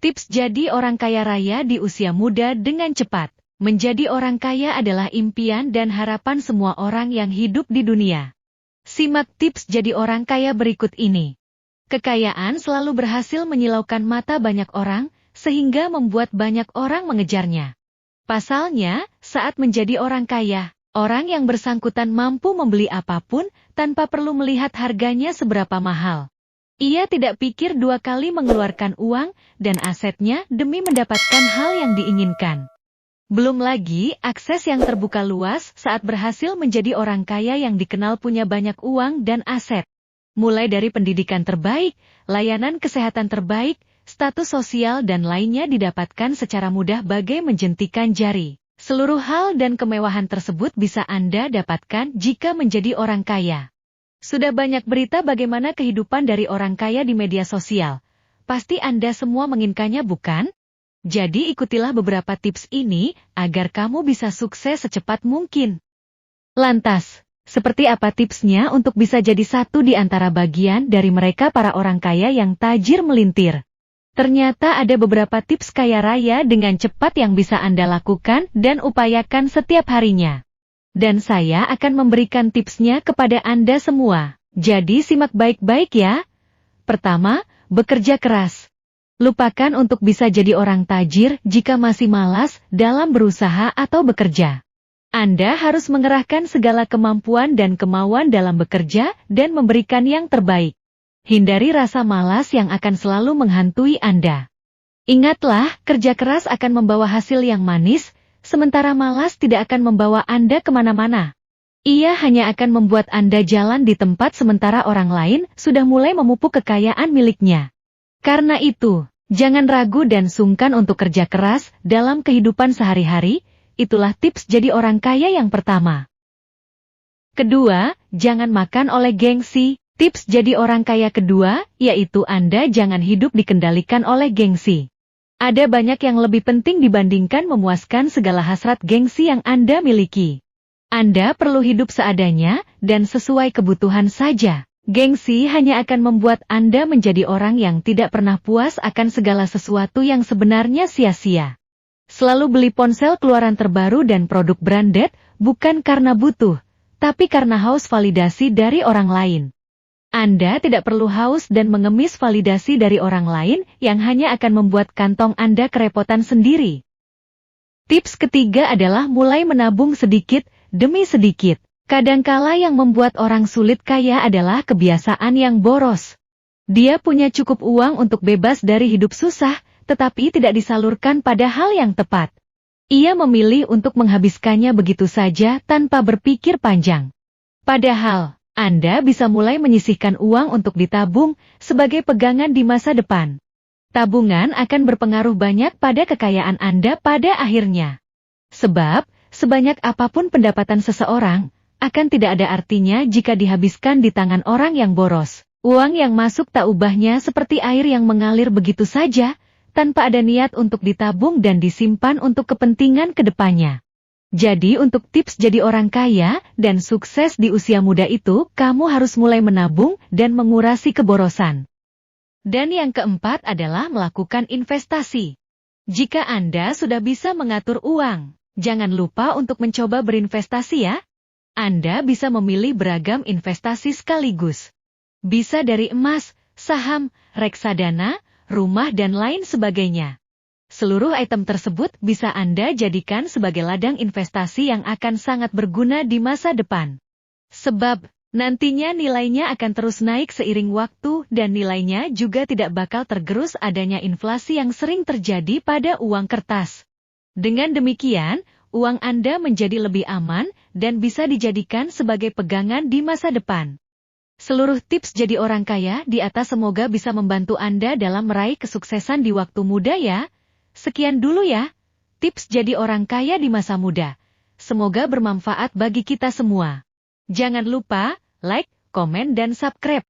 Tips jadi orang kaya raya di usia muda dengan cepat. Menjadi orang kaya adalah impian dan harapan semua orang yang hidup di dunia. Simak tips jadi orang kaya berikut ini. Kekayaan selalu berhasil menyilaukan mata banyak orang, sehingga membuat banyak orang mengejarnya. Pasalnya, saat menjadi orang kaya, orang yang bersangkutan mampu membeli apapun tanpa perlu melihat harganya seberapa mahal. Ia tidak pikir dua kali mengeluarkan uang dan asetnya demi mendapatkan hal yang diinginkan. Belum lagi akses yang terbuka luas saat berhasil menjadi orang kaya yang dikenal punya banyak uang dan aset. Mulai dari pendidikan terbaik, layanan kesehatan terbaik, status sosial dan lainnya didapatkan secara mudah bagai menjentikan jari. Seluruh hal dan kemewahan tersebut bisa Anda dapatkan jika menjadi orang kaya. Sudah banyak berita bagaimana kehidupan dari orang kaya di media sosial. Pasti Anda semua menginginkannya, bukan? Jadi ikutilah beberapa tips ini agar kamu bisa sukses secepat mungkin. Lantas, seperti apa tipsnya untuk bisa jadi satu di antara bagian dari mereka para orang kaya yang tajir melintir? Ternyata ada beberapa tips kaya raya dengan cepat yang bisa Anda lakukan dan upayakan setiap harinya. Dan saya akan memberikan tipsnya kepada Anda semua. Jadi simak baik-baik ya. Pertama, bekerja keras. Lupakan untuk bisa jadi orang tajir jika masih malas dalam berusaha atau bekerja. Anda harus mengerahkan segala kemampuan dan kemauan dalam bekerja dan memberikan yang terbaik. Hindari rasa malas yang akan selalu menghantui Anda. Ingatlah, kerja keras akan membawa hasil yang manis, sementara malas tidak akan membawa Anda kemana-mana. Ia hanya akan membuat Anda jalan di tempat sementara orang lain sudah mulai memupuk kekayaan miliknya. Karena itu, jangan ragu dan sungkan untuk kerja keras dalam kehidupan sehari-hari, itulah tips jadi orang kaya yang pertama. Kedua, jangan makan oleh gengsi. Tips jadi orang kaya kedua, yaitu Anda jangan hidup dikendalikan oleh gengsi. Ada banyak yang lebih penting dibandingkan memuaskan segala hasrat gengsi yang Anda miliki. Anda perlu hidup seadanya dan sesuai kebutuhan saja. Gengsi hanya akan membuat Anda menjadi orang yang tidak pernah puas akan segala sesuatu yang sebenarnya sia-sia. Selalu beli ponsel keluaran terbaru dan produk branded, bukan karena butuh, tapi karena haus validasi dari orang lain. Anda tidak perlu haus dan mengemis validasi dari orang lain yang hanya akan membuat kantong Anda kerepotan sendiri. Tips ketiga adalah mulai menabung sedikit demi sedikit. Kadangkala yang membuat orang sulit kaya adalah kebiasaan yang boros. Dia punya cukup uang untuk bebas dari hidup susah, tetapi tidak disalurkan pada hal yang tepat. Ia memilih untuk menghabiskannya begitu saja tanpa berpikir panjang. Padahal, Anda bisa mulai menyisihkan uang untuk ditabung sebagai pegangan di masa depan. Tabungan akan berpengaruh banyak pada kekayaan Anda pada akhirnya. Sebab, sebanyak apapun pendapatan seseorang, akan tidak ada artinya jika dihabiskan di tangan orang yang boros. Uang yang masuk tak ubahnya seperti air yang mengalir begitu saja, tanpa ada niat untuk ditabung dan disimpan untuk kepentingan kedepannya. Jadi untuk tips jadi orang kaya dan sukses di usia muda itu, kamu harus mulai menabung dan mengurasi keborosan. Dan yang keempat adalah melakukan investasi. Jika Anda sudah bisa mengatur uang, jangan lupa untuk mencoba berinvestasi ya. Anda bisa memilih beragam investasi sekaligus. Bisa dari emas, saham, reksadana, rumah dan lain sebagainya. Seluruh item tersebut bisa Anda jadikan sebagai ladang investasi yang akan sangat berguna di masa depan. Sebab, nantinya nilainya akan terus naik seiring waktu dan nilainya juga tidak bakal tergerus adanya inflasi yang sering terjadi pada uang kertas. Dengan demikian, uang Anda menjadi lebih aman dan bisa dijadikan sebagai pegangan di masa depan. Seluruh tips jadi orang kaya di atas semoga bisa membantu Anda dalam meraih kesuksesan di waktu muda ya. Sekian dulu ya, tips jadi orang kaya di masa muda. Semoga bermanfaat bagi kita semua. Jangan lupa like, komen dan subscribe.